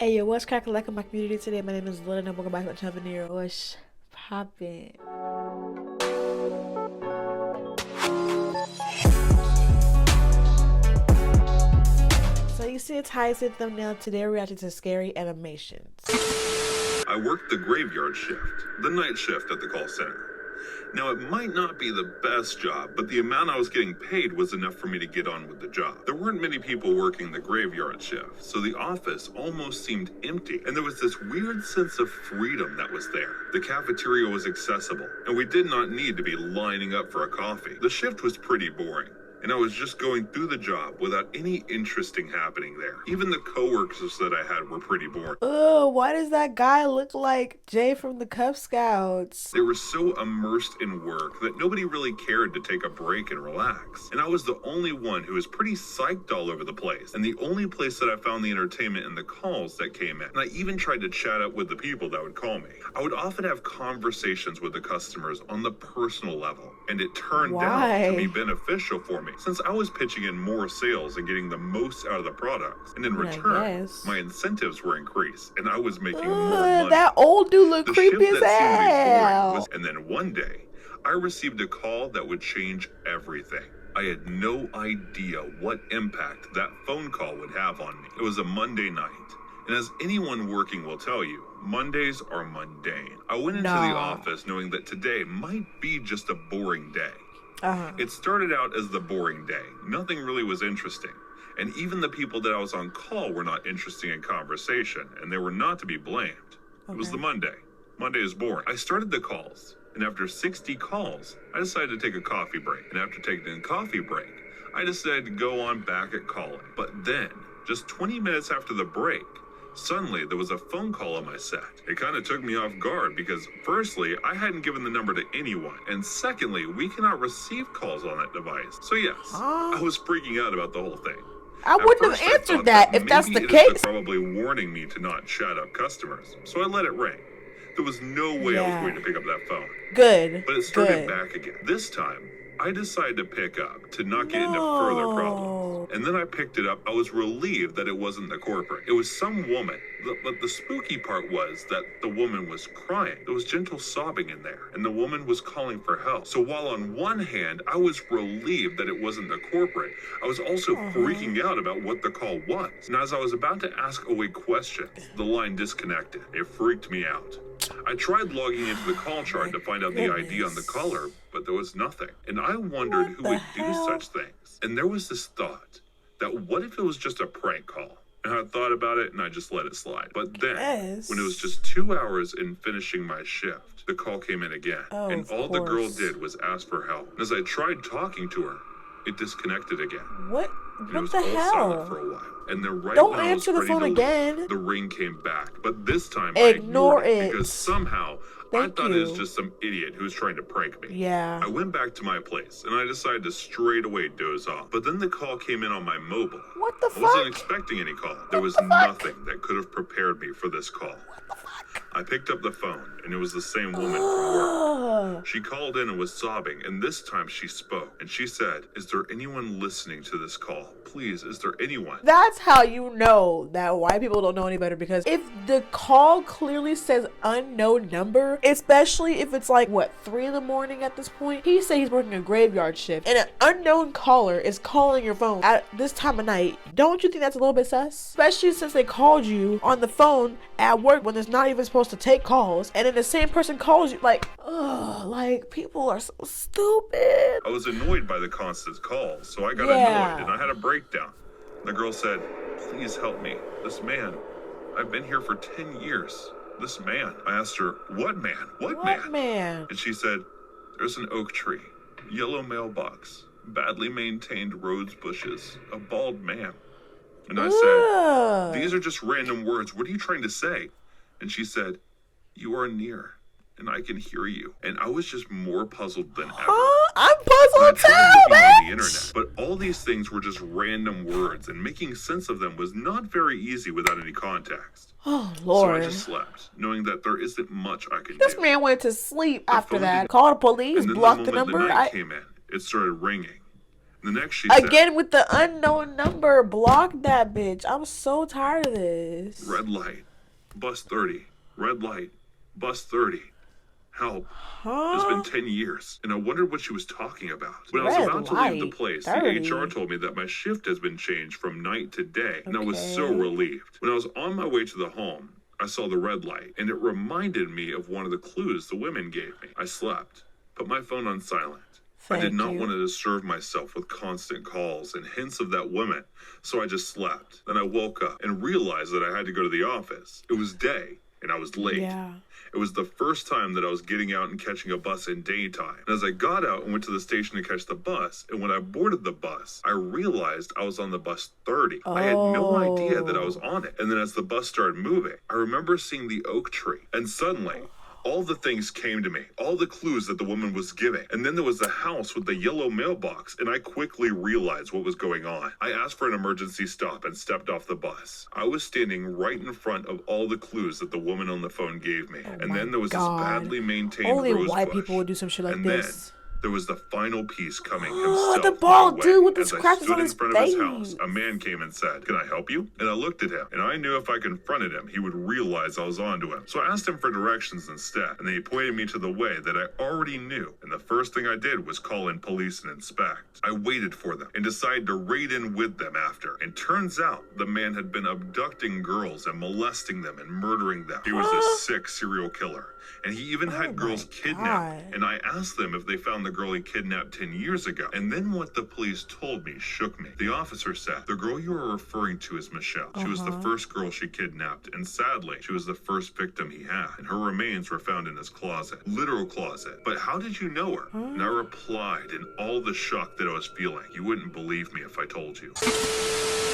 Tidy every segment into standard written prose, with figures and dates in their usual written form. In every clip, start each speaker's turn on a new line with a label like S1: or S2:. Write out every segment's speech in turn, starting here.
S1: Hey yo, what's cracking like in my community today? My name is Londyn and welcome back to another video. What's poppin'? So you see a title thumbnail. Today we're reacting to scary animations.
S2: I worked the graveyard shift, the night shift at the call center. Now, it might not be the best job, but the amount I was getting paid was enough for me to get on with the job. There weren't many people working the graveyard shift, so the office almost seemed empty, and there was this weird sense of freedom that was there. The cafeteria was accessible, and we did not need to be lining up for a coffee. The shift was pretty boring, and I was just going through the job without any interesting happening there. Even the coworkers that I had were pretty boring.
S1: Oh, why does that guy look like Jay from the Cub Scouts?
S2: They were so immersed in work that nobody really cared to take a break and relax. And I was the only one who was pretty psyched all over the place, and the only place that I found the entertainment in the calls that came in. And I even tried to chat up with the people that would call me. I would often have conversations with the customers on the personal level, and it turned out to be beneficial for me, since I was pitching in more sales and getting the most out of the products. And in return, my incentives were increased, and I was making more money.
S1: That old dude looked creepy as hell.
S2: And then one day, I received a call that would change everything. I had no idea what impact that phone call would have on me. It was a Monday night, and as anyone working will tell you, Mondays are mundane. I went into the office knowing that today might be just a boring day. It started out as the boring day. Nothing really was interesting. And even the people that I was on call were not interesting in conversation, and they were not to be blamed. It was the Monday. Monday is boring. I started the calls, and after 60 calls, I decided to take a coffee break. And after taking a coffee break, I decided to go on back at calling. But then, just 20 minutes after the break, suddenly there was a phone call on my set. It kind of took me off guard because firstly, I hadn't given the number to anyone, and secondly, we cannot receive calls on that device. So yes, I was freaking out about the whole thing.
S1: I wouldn't have answered that if that's the case.
S2: Probably warning me to not chat up customers, so I let it ring. There was no way I was going to pick up that phone.
S1: Good.
S2: But it started back again. This time, I decided to pick up to not get into further problems. And then I picked it up. I was relieved that it wasn't the corporate. It was some woman. But the spooky part was that the woman was crying. There was gentle sobbing in there, and the woman was calling for help. So while on one hand, I was relieved that it wasn't the corporate, I was also freaking out about what the call was. And as I was about to ask away questions, the line disconnected. It freaked me out. I tried logging into the call chart to find out the ID on the caller, but there was nothing. And I wondered who would do such things. And there was this thought that what if it was just a prank call? And I thought about it and I just let it slide. But then, when it was just 2 hours in finishing my shift, the call came in again. And all the girl did was ask for help. And as I tried talking to her, it disconnected again.
S1: What?
S2: And it was
S1: What the
S2: all
S1: hell?
S2: silent for a while. And then
S1: Don't answer the phone again.
S2: The ring came back, but this time
S1: Ignore
S2: I ignored it
S1: it.
S2: because somehow I thought it was just some idiot who was trying to prank me.
S1: Yeah.
S2: I went back to my place and I decided to straight away doze off. But then the call came in on my mobile.
S1: What the fuck?
S2: I wasn't expecting any call. There was nothing that could have prepared me for this call. I picked up the phone, and it was the same woman from work. She called in and was sobbing, and this time she spoke. And she said, "Is there anyone listening to this call? Please, is there anyone?"
S1: That's how you know that white people don't know any better, because if the call clearly says unknown number, especially if it's like, what, 3 in the morning at this point? He said he's working a graveyard shift, and an unknown caller is calling your phone at this time of night. Don't you think that's a little bit sus? Especially since they called you on the phone at work when it's not even supposed to take calls, and then the same person calls you. Like, ugh, like, people are so stupid.
S2: I was annoyed by the constant calls, so I got annoyed and I had a breakdown. The girl said, "Please help me. This man, I've been here for 10 years. This man." I asked her, "What man? What man?" And she said, "There's an oak tree, yellow mailbox, badly maintained rose bushes, a bald man." And I said, "These are just random words. What are you trying to say?" And she said, "You are near, and I can hear you." And I was just more puzzled than ever.
S1: I'm puzzled too,
S2: on the internet, but all these things were just random words, and making sense of them was not very easy without any context.
S1: Oh, Lord.
S2: So I just slept, knowing that there isn't much I can do.
S1: This man went to sleep after that. Called the police, blocked the number.
S2: The night came in, it started ringing. The next she said,
S1: Again with the unknown number. Block that bitch. I'm so tired of this.
S2: red light, bus 30, red light, bus 30. Help. It's been 10 years, and I wondered what she was talking about. When I was about to leave the place, the HR told me that my shift has been changed from night to day, and I was so relieved. When I was on my way to the home, I saw the red light, and it reminded me of one of the clues the women gave me. I slept, put my phone on silent. I did not want to disturb myself with constant calls and hints of that woman, so I just slept. Then I woke up and realized that I had to go to the office. It was day, and I was late.
S1: Yeah.
S2: It was the first time that I was getting out and catching a bus in daytime. And as I got out and went to the station to catch the bus, and when I boarded the bus, I realized I was on the bus 30. I had no idea that I was on it. And then as the bus started moving, I remember seeing the oak tree. And suddenly, all the things came to me, all the clues that the woman was giving. And then there was the house with the yellow mailbox, and I quickly realized what was going on. I asked for an emergency stop and stepped off the bus. I was standing right in front of all the clues that the woman on the phone gave me. And then there was this badly maintained
S1: Only
S2: rose
S1: white
S2: bush.
S1: people would do some shit like
S2: and
S1: this.
S2: Then there was the final piece coming himself.
S1: The bald
S2: my way.
S1: dude with the
S2: As I
S1: scratches
S2: stood
S1: on
S2: in
S1: his
S2: front of his
S1: face.
S2: house, a man came and said, "Can I help you?" And I looked at him, and I knew if I confronted him, he would realize I was onto him. So I asked him for directions instead, and then he pointed me to the way that I already knew. And the first thing I did was call in police and inspect. I waited for them and decided to raid in with them after. And turns out the man had been abducting girls and molesting them and murdering them. He was a sick serial killer. And he even had girls kidnapped. And I asked them if they found the girl he kidnapped 10 years ago. And then what the police told me shook me. The officer said, "The girl you are referring to is Michelle. She was the first girl she kidnapped. And sadly, she was the first victim he had. And her remains were found in his closet. Literal closet. But how did you know her?" And I replied in all the shock that I was feeling. "You wouldn't believe me if I told you."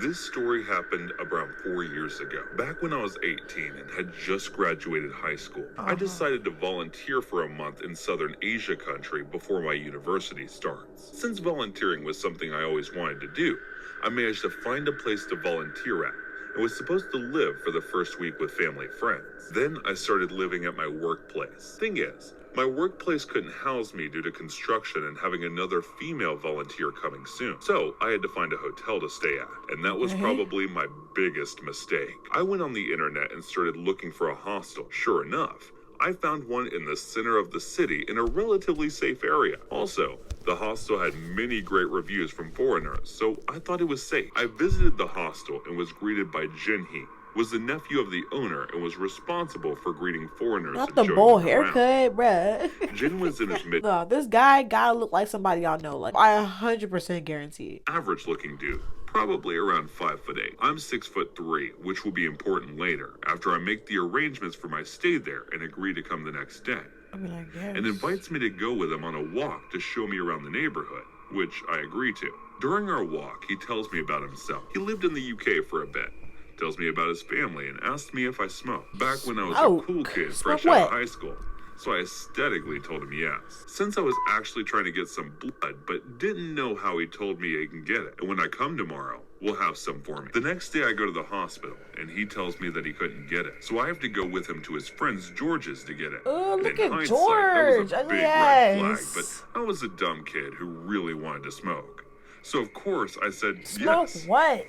S2: This story happened around 4 years ago, back when I was 18 and had just graduated high school. I decided to volunteer for a month in Southern Asia country before my university starts. Since volunteering was something I always wanted to do, I managed to find a place to volunteer at and was supposed to live for the first week with family friends. Then I started living at my workplace. Thing is, my workplace couldn't house me due to construction and having another female volunteer coming soon. So I had to find a hotel to stay at, and that was probably my biggest mistake. I went on the internet and started looking for a hostel. Sure enough, I found one in the center of the city in a relatively safe area. Also, the hostel had many great reviews from foreigners, so I thought it was safe. I visited the hostel and was greeted by Jinhee, was the nephew of the owner and was responsible for greeting foreigners.
S1: Not
S2: and
S1: the
S2: showing
S1: bowl
S2: them around.
S1: haircut, bruh.
S2: Jin was in his mid
S1: No, this guy gotta look like somebody y'all know. Like, I 100% guarantee it.
S2: average looking dude, probably around 5'8". I'm 6'3", which will be important later after I make the arrangements for my stay there and agree to come the next day.
S1: I mean, I guess.
S2: And invites me to go with him on a walk to show me around the neighborhood, which I agree to. During our walk, he tells me about himself. He lived in the UK for a bit. Tells me about his family and asked me if I smoke. Back when I was a cool kid fresh out of high school. So I aesthetically told him yes. Since I was actually trying to get some blood, but didn't know how, he told me I can get it. And when I come tomorrow, we'll have some for me. The next day I go to the hospital, and he tells me that he couldn't get it. So I have to go with him to his friend's George's to get it.
S1: Oh, look at
S2: hindsight,
S1: George.
S2: that was a big red flag, but I was a dumb kid who really wanted to smoke. So of course I said
S1: Smoke
S2: yes.
S1: what?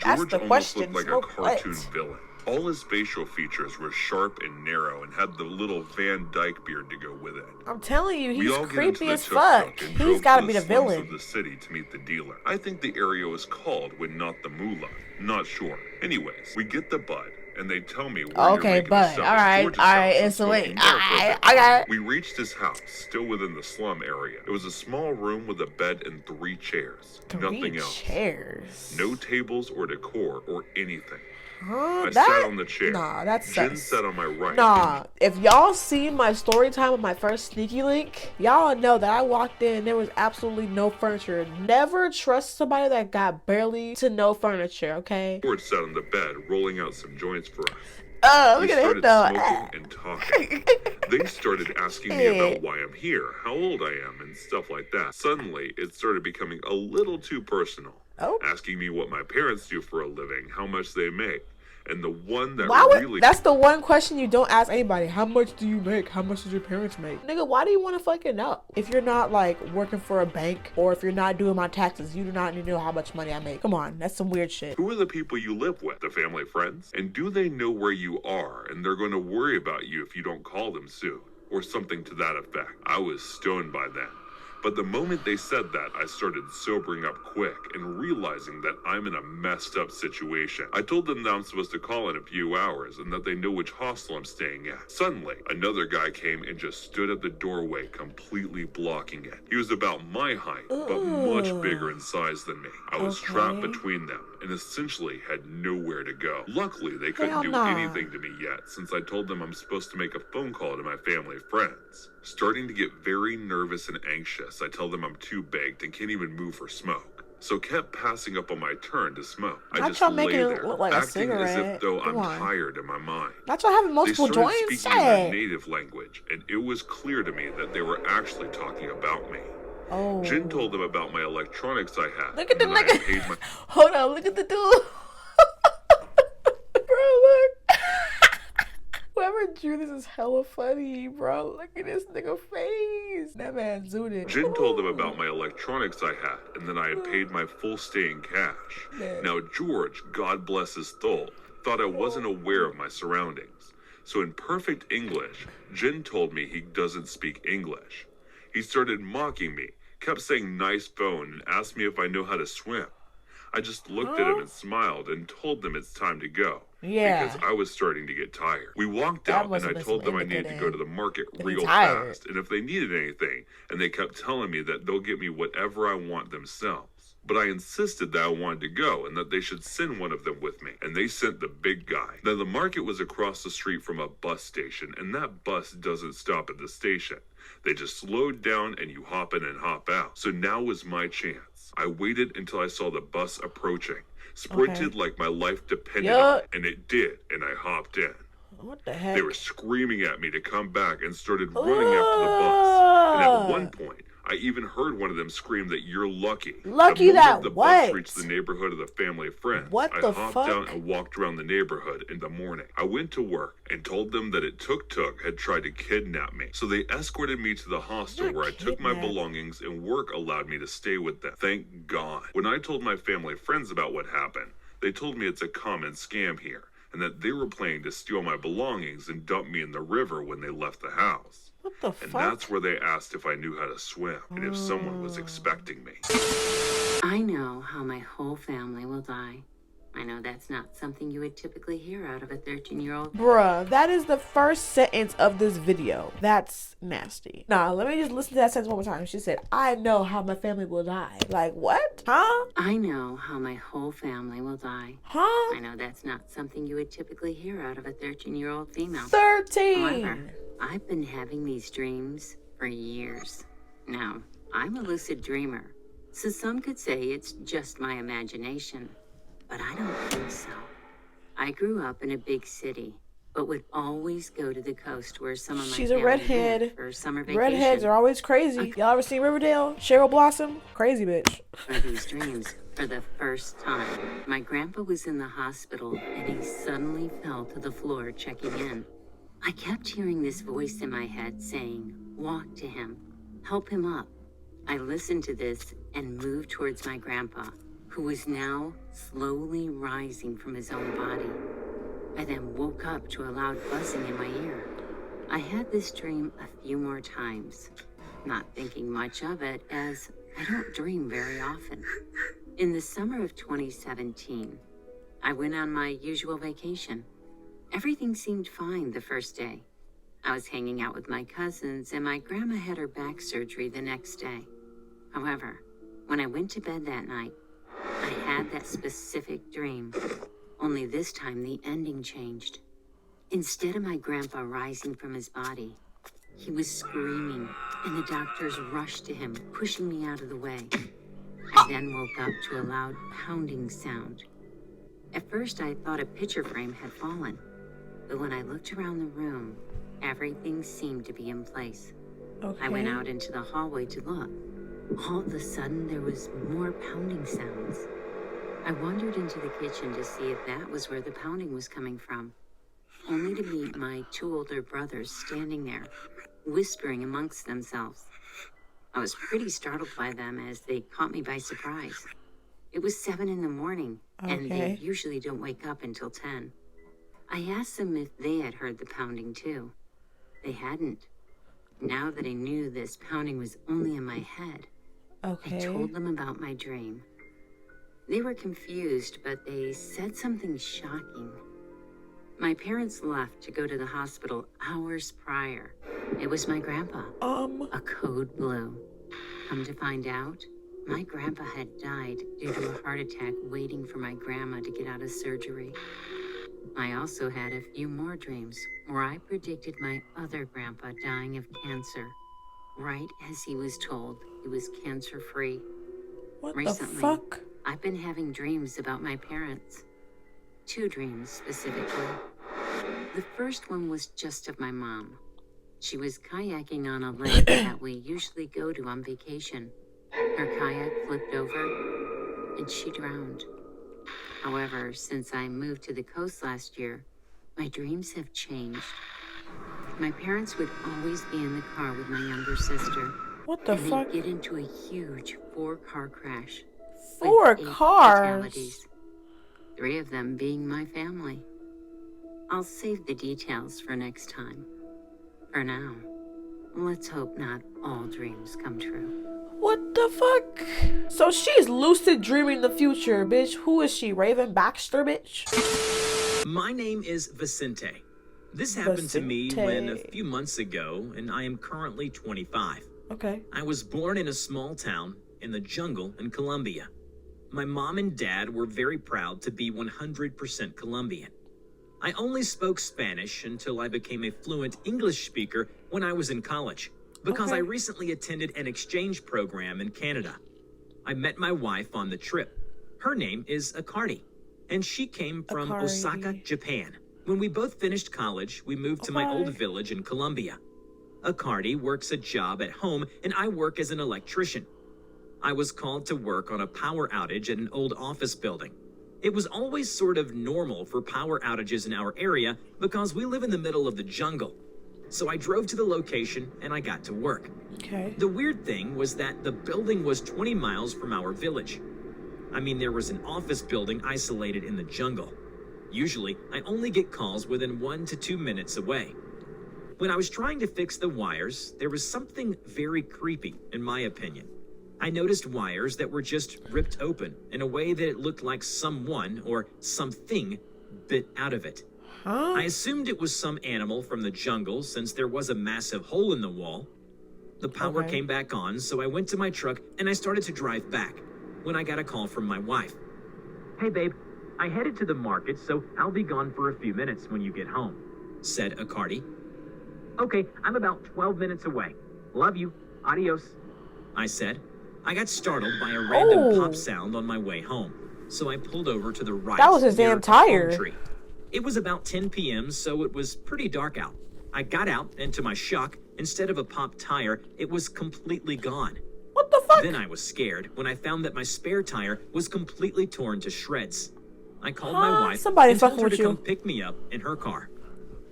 S1: That's
S2: George
S1: the
S2: almost
S1: question.
S2: looked like
S1: Smoke
S2: a cartoon
S1: what?
S2: villain. All his facial features were sharp and narrow and had the little Van Dyke beard to go with it.
S1: I'm telling you,
S2: We
S1: he's
S2: all get into
S1: creepy
S2: the
S1: as
S2: tuk-tuk
S1: fuck.
S2: and
S1: He's
S2: drove
S1: gotta
S2: to
S1: be the
S2: slums
S1: villain.
S2: of the city to meet the dealer. I think the area was called when not the Moolah. Not sure. Anyways, we get the bud, and they tell me where
S1: Okay,
S2: you're making
S1: bud.
S2: a stop
S1: All
S2: at
S1: right,
S2: George's
S1: all right.
S2: house and
S1: It's wait.
S2: smoking there for a bit.
S1: I got it.
S2: We reached his house, still within the slum area. It was a small room with a bed and 3 chairs. Nothing else.
S1: Chairs.
S2: No tables or decor or anything.
S1: Huh?
S2: I sat on the chair.
S1: Nah, that's
S2: Jen
S1: sus.
S2: sat on my right.
S1: Nah, if y'all see my story time on my first sneaky link, y'all know that I walked in, there was absolutely no furniture. Never trust somebody that got barely to no furniture, okay?
S2: George sat on the bed, rolling out some joints for us.
S1: Oh,
S2: We
S1: look at it
S2: started
S1: though.
S2: smoking and talking. They started asking me about why I'm here, how old I am, and stuff like that. Suddenly, it started becoming a little too personal.
S1: Oh.
S2: Asking me what my parents do for a living, how much they make, And the one that really...
S1: That's the one question you don't ask anybody. How much do you make? How much does your parents make? Nigga, why do you want to fucking know? If you're not like working for a bank or if you're not doing my taxes, you do not need to know how much money I make. Come on, that's some weird shit.
S2: Who are the people you live with? The family friends? And do they know where you are and they're going to worry about you if you don't call them soon? Or something to that effect. I was stoned by then. But the moment they said that, I started sobering up quick and realizing that I'm in a messed up situation. I told them that I'm supposed to call in a few hours and that they know which hostel I'm staying at. Suddenly, another guy came and just stood at the doorway, completely blocking it. He was about my height, but much bigger in size than me. I was trapped between them and essentially had nowhere to go. Luckily, they couldn't do anything to me yet, since I told them I'm supposed to make a phone call to my family friends. Starting to get very nervous and anxious, I tell them I'm too baked and can't even move or smoke. So kept passing up on my turn to smoke. I just lay there,
S1: like
S2: acting as if though I'm tired in my mind.
S1: Not y'all having multiple joints?
S2: They started speaking in their native language, and it was clear to me that they were actually talking about me.
S1: Oh.
S2: Jen told them about my electronics I had.
S1: Look at the nigga.
S2: My...
S1: Hold on, look at the dude. Bro, look. Whoever drew this is hella funny, bro. Look at this nigga face. That man zoomed in.
S2: Jen told them about my electronics I had, and then I had paid my full stay in cash. Man. Now George, God bless his soul, thought I wasn't aware of my surroundings. So in perfect English, Jen told me he doesn't speak English. He started mocking me, kept saying nice phone, and asked me if I know how to swim. I just looked at him and smiled and told them it's time to go.
S1: Yeah.
S2: Because I was starting to get tired. We walked out and I told them I needed to go to the market real fast. And if they needed anything, and they kept telling me that they'll get me whatever I want themselves. But I insisted that I wanted to go and that they should send one of them with me. And they sent the big guy. Now the market was across the street from a bus station, and that bus doesn't stop at the station. They just slowed down and you hop in and hop out. So now was my chance. I waited until I saw the bus approaching. Sprinted like my life depended on it, and it did, and I hopped in.
S1: What the heck?
S2: They were screaming at me to come back and started running after the bus. And at one point, I even heard one of them scream that you're lucky.
S1: Lucky that
S2: the
S1: what?
S2: bus reached the neighborhood of the family friends.
S1: What the
S2: fuck? I hopped out and walked around the neighborhood in the morning. I went to work and told them that it Tuk had tried to kidnap me. So they escorted me to the hostel where I took my belongings and work allowed me to stay with them. Thank God. When I told my family friends about what happened, they told me it's a common scam here and that they were planning to steal my belongings and dump me in the river when they left the house.
S1: What the fuck?
S2: And that's where they asked if I knew how to swim and if someone was expecting me.
S3: I know how my whole family will die. I know that's not something you would typically hear out of a 13-year-old.
S1: Bruh, that is the first sentence of this video. That's nasty. Nah, let me just listen to that sentence one more time. She said, I know how my family will die. Like, what? Huh?
S3: I know how my whole family will die.
S1: Huh?
S3: I know that's not something you would typically hear out of a 13-year-old female.
S1: 13!
S3: However, I've been having these dreams for years. Now, I'm a lucid dreamer, so some could say it's just my imagination. But I don't think so. I grew up in a big city, but would always go to the coast where some of my
S1: She's a redhead.
S3: For summer vacation.
S1: Redheads are always crazy. Y'all ever seen Riverdale? Cheryl Blossom? Crazy bitch.
S3: For these dreams, for the first time, my grandpa was in the hospital and he suddenly fell to the floor checking in. I kept hearing this voice in my head saying, walk to him, help him up. I listened to this and moved towards my grandpa, who was now slowly rising from his own body. I then woke up to a loud buzzing in my ear. I had this dream a few more times, not thinking much of it as I don't dream very often. In the summer of 2017, I went on my usual vacation. Everything seemed fine the first day. I was hanging out with my cousins and my grandma had her back surgery the next day. However, when I went to bed that night, I had that specific dream, only this time the ending changed. Instead of my grandpa rising from his body, he was screaming, and the doctors rushed to him, pushing me out of the way. I then woke up to a loud pounding sound. At first, I thought a picture frame had fallen, but when I looked around the room, everything seemed to be in place.
S1: Okay.
S3: I went out into the hallway to look. All of a sudden, there was more pounding sounds. I wandered into the kitchen to see if that was where the pounding was coming from, only to meet my two older brothers standing there, whispering amongst themselves. I was pretty startled by them as they caught me by surprise. It was 7 in the morning, and they usually don't wake up until 10. I asked them if they had heard the pounding too. They hadn't. Now that I knew this pounding was only in my head, I told them about my dream. They were confused, but they said something shocking. My parents left to go to the hospital hours prior. It was my grandpa. A code blue. Come to find out, my grandpa had died due to a heart attack waiting for my grandma to get out of surgery. I also had a few more dreams where I predicted my other grandpa dying of cancer, right as he was told he was cancer-free.
S1: What
S3: Recently,
S1: the fuck?
S3: I've been having dreams about my parents. 2 dreams specifically. The first one was just of my mom. She was kayaking on a lake that we usually go to on vacation. Her kayak flipped over and she drowned. However, since I moved to the coast last year, my dreams have changed. My parents would always be in the car with my younger sister.
S1: What the fuck?
S3: They'd get into a huge 4-car crash.
S1: 4
S3: with 8
S1: cars?
S3: fatalities, 3 of them being my family. I'll save the details for next time. For now, let's hope not all dreams come true.
S1: What the fuck? So she's lucid dreaming the future, bitch. Who is she? Raven Baxter, bitch?
S4: My name is Vicente. This happened to me when a few months ago, and I am currently 25.
S1: Okay.
S4: I was born in a small town in the jungle in Colombia. My mom and dad were very proud to be 100% Colombian. I only spoke Spanish until I became a fluent English speaker when I was in college, because I recently attended an exchange program in Canada. I met my wife on the trip. Her name is Akardi, and she came from Osaka, Japan. When we both finished college, we moved to my old village in Colombia. Akardi works a job at home, and I work as an electrician. I was called to work on a power outage at an old office building. It was always sort of normal for power outages in our area because we live in the middle of the jungle. So I drove to the location and I got to work.
S1: Okay.
S4: The weird thing was that the building was 20 miles from our village. I mean, there was an office building isolated in the jungle. Usually, I only get calls within 1 to 2 minutes away. When I was trying to fix the wires, there was something very creepy, in my opinion. I noticed wires that were just ripped open in a way that it looked like someone or something bit out of it. I assumed it was some animal from the jungle since there was a massive hole in the wall. The power came back on, so I went to my truck and I started to drive back when I got a call from my wife. "Hey babe, I headed to the market, so I'll be gone for a few minutes when you get home," said Akardi. "Okay, I'm about 12 minutes away. Love you. Adios," I said. I got startled by a random pop sound on my way home, so I pulled over to the right.
S1: That was his
S4: near
S1: damn
S4: a palm
S1: tire.
S4: tree. It was about 10 p.m., so it was pretty dark out. I got out, and to my shock, instead of a popped tire, it was completely gone.
S1: What the fuck?
S4: Then I was scared when I found that my spare tire was completely torn to shreds. I called my wife
S1: Somebody
S4: and told
S1: fucking
S4: her
S1: with
S4: to
S1: you.
S4: come pick me up in her car.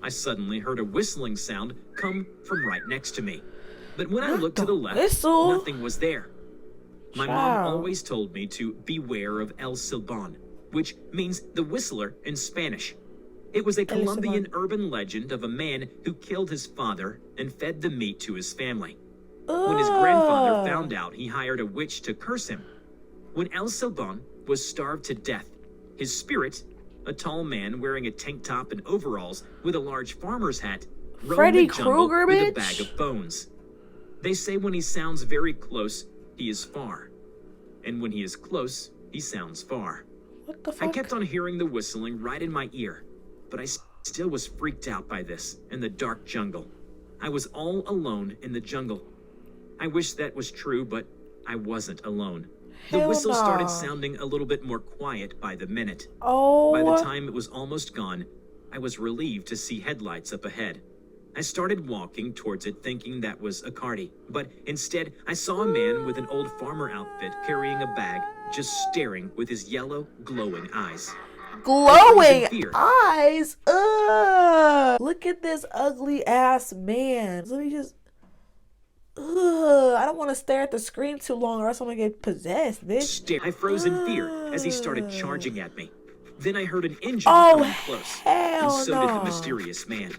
S4: I suddenly heard a whistling sound come from right next to me. But when I looked to the left,
S1: whistle?
S4: nothing was there. My mom always told me to beware of El Silbón, which means the whistler in Spanish. It was a Colombian urban legend of a man who killed his father and fed the meat to his family. When his grandfather found out, he hired a witch to curse him. When El Silbón was starved to death, his spirit, a tall man wearing a tank top and overalls with a large farmer's hat, roamed the jungle with a bag of bones. They say when he sounds very close, he is far. And when he is close, he sounds far.
S1: What the fuck?
S4: I kept on hearing the whistling right in my ear, but I still was freaked out by this in the dark jungle. I was all alone in the jungle. I wish that was true, but I wasn't alone. The whistle started sounding a little bit more quiet by the minute. By the time it was almost gone, I was relieved to see headlights up ahead. I started walking towards it thinking that was Akardi, but instead I saw a man with an old farmer outfit carrying a bag just staring with his yellow, glowing eyes.
S1: Glowing
S4: fear.
S1: eyes. Ugh. Look at this ugly ass man. Let me just. Ugh. I don't want to stare at the screen too long, or else I'm gonna get possessed, bitch.
S4: I froze in fear as he started charging at me. Then I heard an engine coming close, and so did the mysterious man.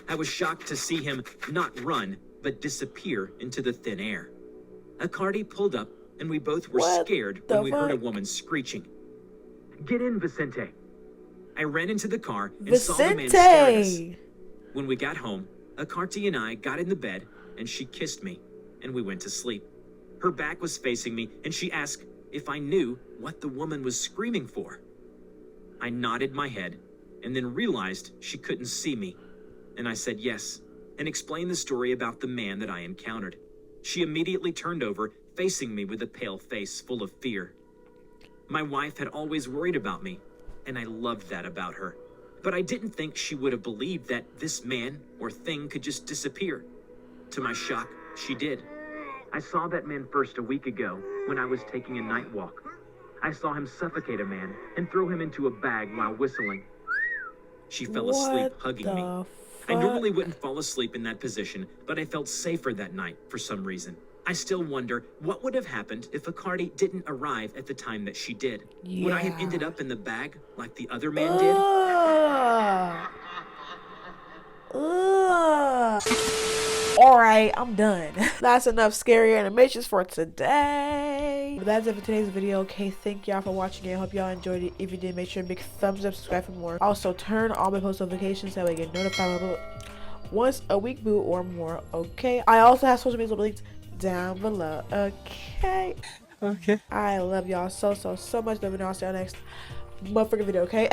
S4: I was shocked to see him not run, but disappear into the thin air. A Cardi pulled up, and we both were scared when we heard a woman screeching. "Get in, Vicente." I ran into the car and saw the man stare at us. When we got home, Akarti and I got in the bed, and she kissed me, and we went to sleep. Her back was facing me, and she asked if I knew what the woman was screaming for. I nodded my head, and then realized she couldn't see me, and I said yes, and explained the story about the man that I encountered. She immediately turned over, facing me with a pale face full of fear. My wife had always worried about me, and I loved that about her. But I didn't think she would have believed that this man or thing could just disappear. To my shock, she did. I saw that man first a week ago when I was taking a night walk. I saw him suffocate a man and throw him into a bag while whistling. She fell asleep hugging me. I normally wouldn't fall asleep in that position, but I felt safer that night for some reason. I still wonder what would have happened if Akarti didn't arrive at the time that she did. Yeah. Would I have ended up in the bag like the other man did?
S1: Alright, I'm done. That's enough scary animations for today. But that's it for today's video. Okay, thank y'all for watching it. I hope y'all enjoyed it. If you did, make sure to big thumbs up, subscribe for more. Also, turn on my post notifications so that way you get notified once a week, boo, or more. Okay. I also have social media links down below. Okay. I love y'all so much. Let me know. I'll see y'all next motherfucking video. Okay.